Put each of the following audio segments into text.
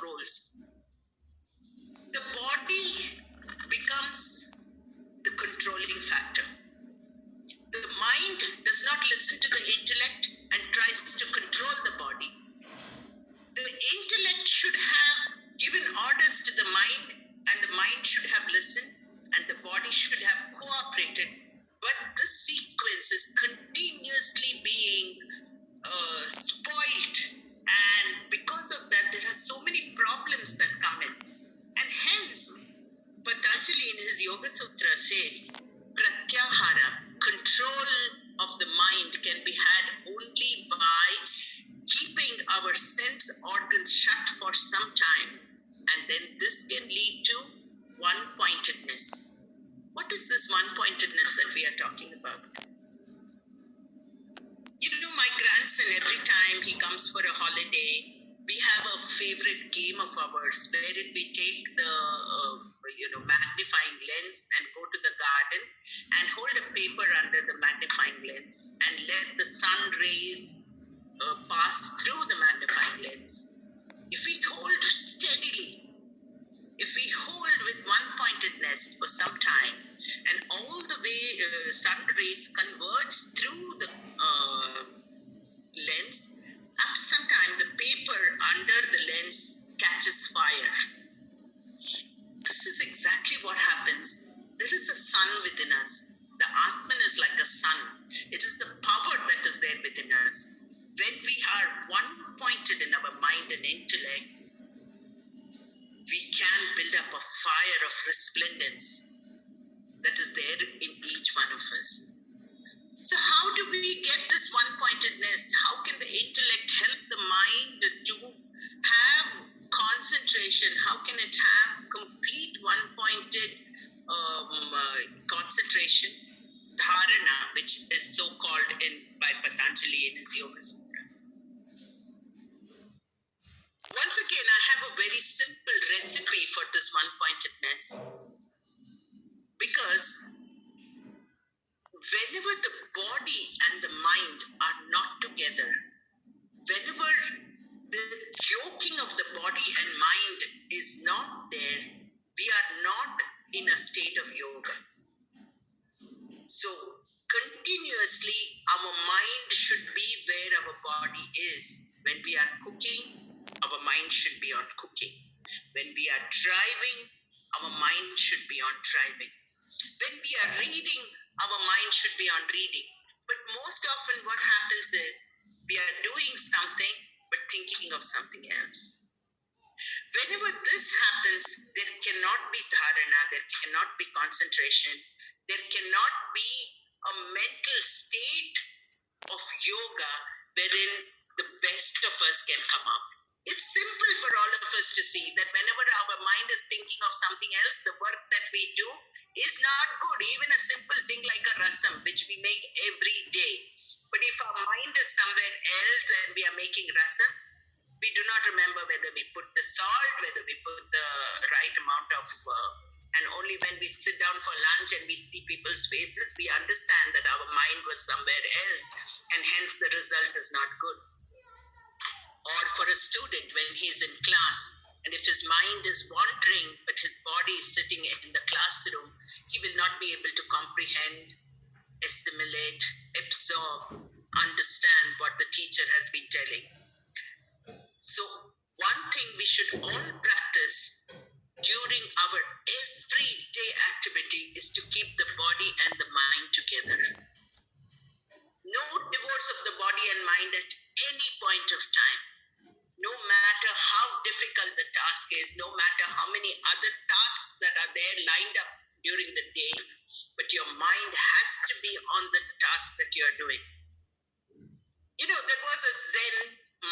roles. The body becomes the controlling factor. The mind does not listen to the intellect and tries to control the body. The intellect should have given orders to the mind, and the mind should have listened, and the body should have cooperated. But this sequence is continuously being spoiled, and because of that, there are so many problems that come in. And hence, Patanjali in his Yoga Sutra says, Pratyahara, control of the mind, can be had only by keeping our sense organs shut for some time, and then this can lead to one-pointedness. What is this one-pointedness that we are talking about? You know, my grandson, every time he comes for a holiday, we have a favorite game of ours wherein we take the magnifying lens and go to the garden and hold a paper under the magnifying lens and let the sun rays pass through the magnifying lens. If we hold steadily, if we hold with one-pointedness for some time, and all the way sun rays converge through the lens, after some time the paper under the lens catches fire. This is exactly what happens. There is a sun within us. The Atman is like a sun. It is the power that is there within us. When we are one-pointed in our mind and intellect, we can build up a fire of resplendence that is there in each one of us. So how do we get this one-pointedness? How can the intellect help the mind to have concentration? How can it have complete one-pointed concentration? Dharana, which is so called by Patanjali in his Yoga Sutra. Once again, I have a very simple recipe for this one-pointedness, because whenever the body and the mind are not together, whenever the yoking of the body and mind is not there, we are not in a state of yoga. So continuously our mind should be where our body is. When we are cooking, our mind should be on cooking. When we are driving, our mind should be on driving. When we are reading, our mind should be on reading. But most often what happens is we are doing something but thinking of something else. Whenever this happens, there cannot be dharana, there cannot be concentration, there cannot be a mental state of yoga wherein the best of us can come up. It's simple for all of us to see that whenever our mind is thinking of something else, the work that we do is not good. Even a simple thing like a rasam, which we make every day. But if our mind is somewhere else and we are making rasam, we do not remember whether we put the salt, whether we put the right amount of, and only when we sit down for lunch and we see people's faces, we understand that our mind was somewhere else, and hence the result is not good. Or for a student when he is in class, and if his mind is wandering but his body is sitting in the classroom, he will not be able to comprehend, assimilate, absorb, understand what the teacher has been telling. So one thing we should all practice during our everyday activity is to keep the body and the mind together. No divorce of the body and mind at any point of time. No matter how difficult the task is, no matter how many other tasks that are there lined up during the day, but your mind has to be on the task that you're doing. You know, there was a Zen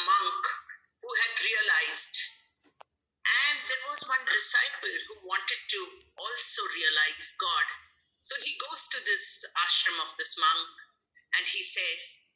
monk who had realized, and there was one disciple who wanted to also realize God. So he goes to this ashram of this monk and he says,